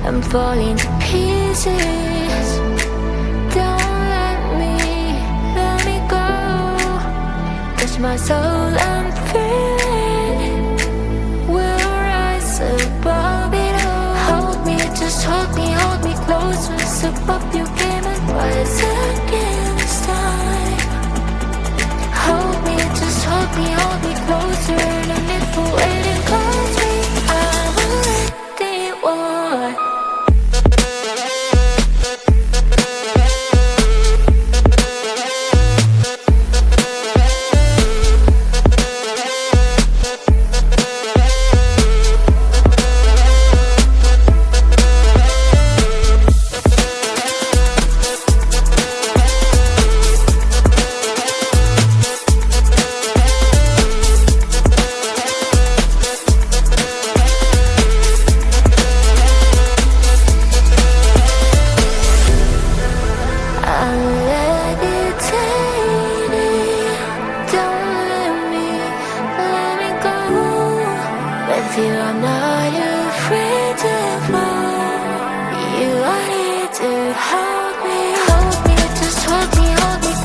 I'm falling to pieces. Don't let me go. Touch my soul, I'm feeling. We'll rise above it all. Hold me, just hold me close. Rise above your game and rise again this time. Hold me, just hold me closer. No need for waiting, cause me, I'm already one. With you I'm not afraid to fall. You are here to hold me. Hold me, just hold me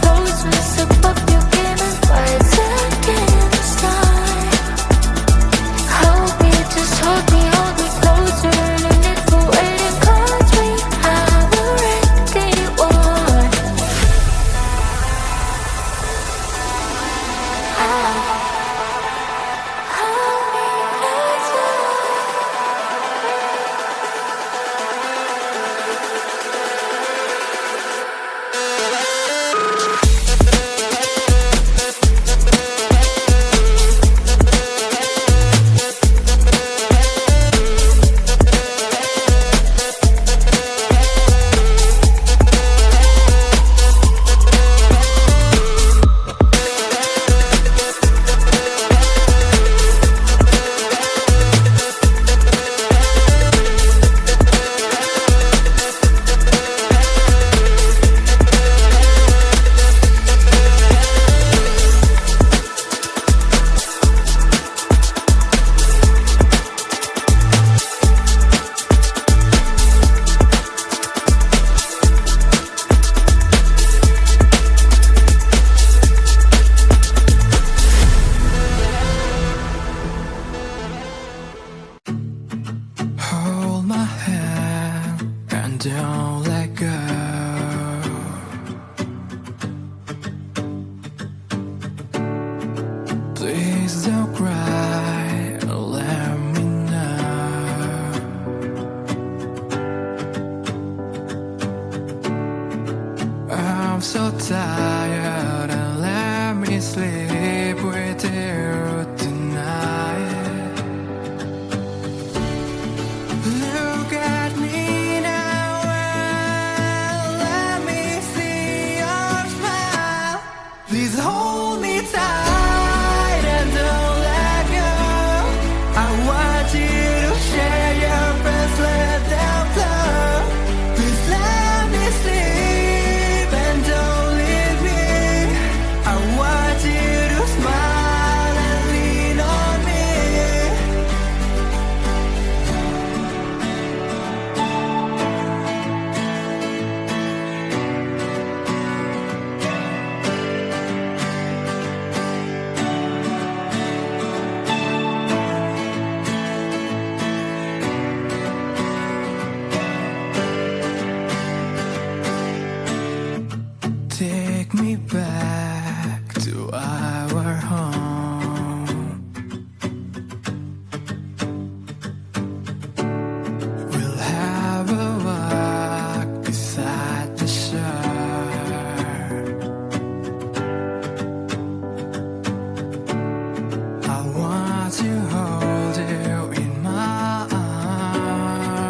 close. Rise above your game and rise again this time. Hold me, just hold me closer. No need for waiting, cause me, I'm already one. Hold my hand and don't let go. Please don't cry, let me know. I'm so tired and let me sleep with you tonight. Look at me now and let me see your smile. Please hold me tight and don't let go. I want you to share your best, let them flow. Please let me sleep and don't leave me. I want you to smile and lean on me. Take me back to our home. We'll have a walk beside the shore. I want to hold you in my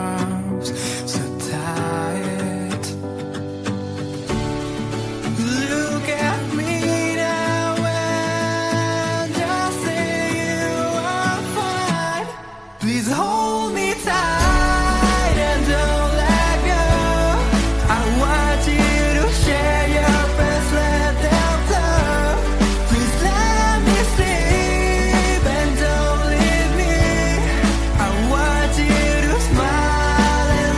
arms so tight. Look at me now and just say you are fine. Please hold me tight and don't let go. I want you to share your best, let them flow. Please let me sleep and don't leave me. I want you to smile and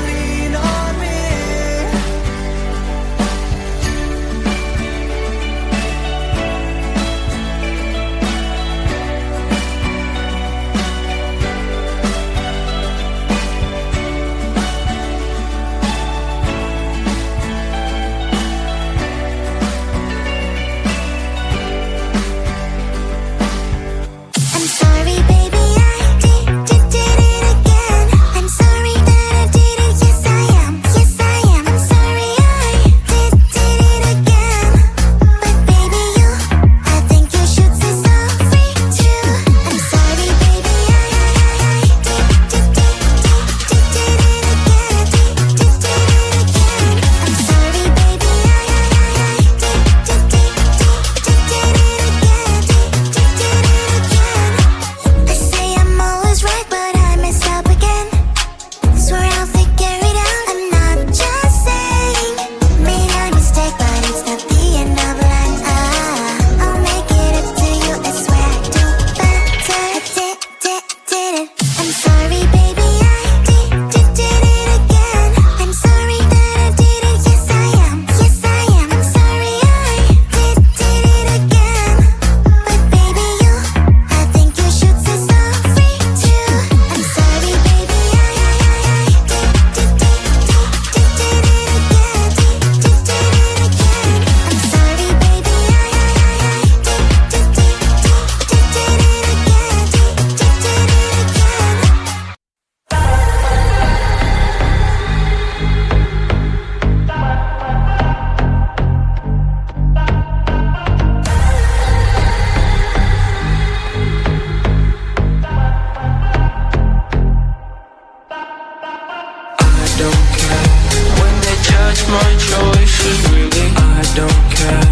my choices, really I don't care.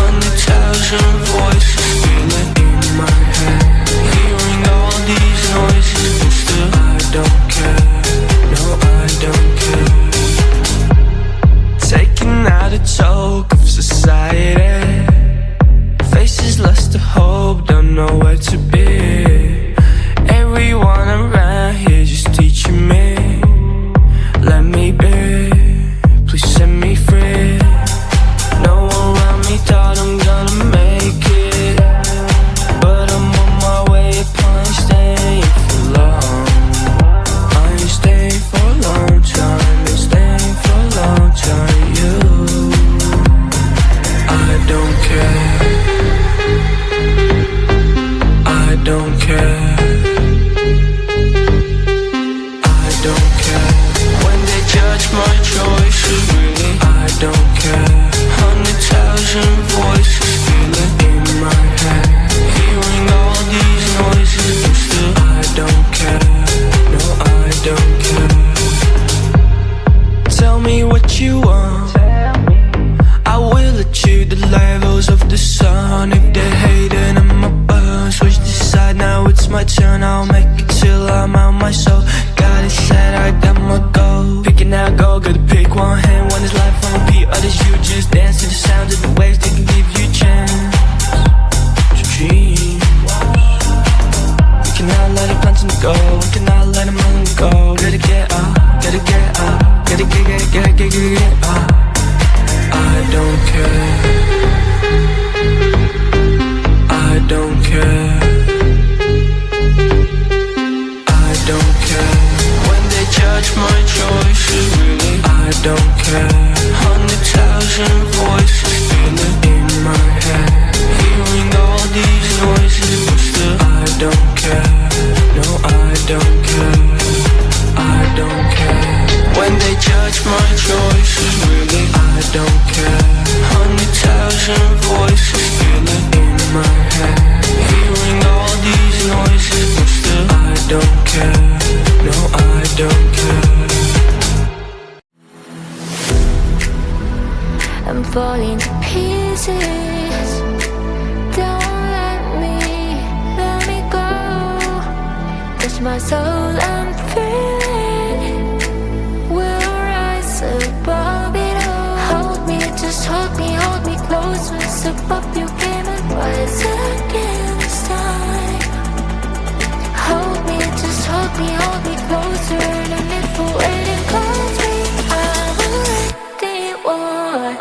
100,000 voices feeling in my head, hearing all these noises, but still I don't care. No, I don't care. Taking out a toke of society, faces lost to hope, don't know where to be. Everyone around here just teaching me, let me be, please set me free. No one around me thought I'm gonna make it, but I'm on my way up, I ain't staying for long. I ain't staying for a long time, ain't staying for a long time. You, I don't care, I don't care, I don't care. When they judge my choices, really I don't care. 100,000 voices feeling in my head, hearing all these noises, but still I don't care. No, I don't care. Tell me what you want, I will achieve the levels of the sun. If they're hating on my burn, switch the side, now it's my turn. I'll make it till I'm out my soul. Got it set, I got my goal. Picking out gold, gotta pick one hand. One is life on repeat, others you just dance to the sound of the waves. They can give you a chance to dream. We cannot let it punch and go, we cannot let them on go. Gotta get up, gotta get up, gotta get up. I don't care, I don't care, I don't care. When they judge my choices, really I don't care. 100,000 voices feeling in my head, hearing all these noises, but still I don't care. No, I don't care, I don't care. When they judge my choices, really I don't care. 100,000 voices feeling in my head, hearing all these noises, but still I don't care. No, I don't care. I'm falling to pieces. Don't let me go. Touch my soul, I'm feeling. We'll rise above it all. Hold me, just hold me close. Rise above your game and rise again this time. Hold me, just hold me closer. Don't need for waiting, call me. I'm already one.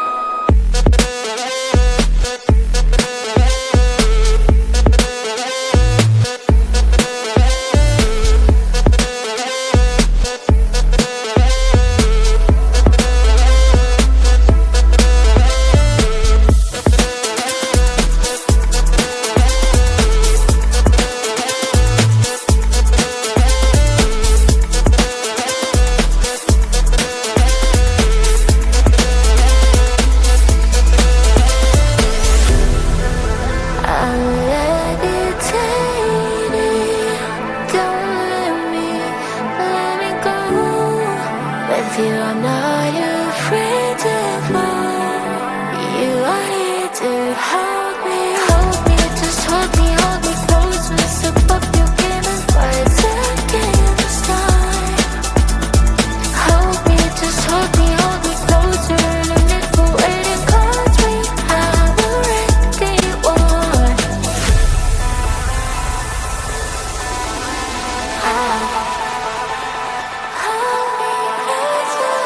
I'm not afraid to fall. You are here to hold me, just hold me close. Mess above your game and rise again this time. Hold me, just hold me closer. No need for waiting, 'cause we have already won. Hold me closer.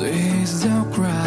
Please don't cry.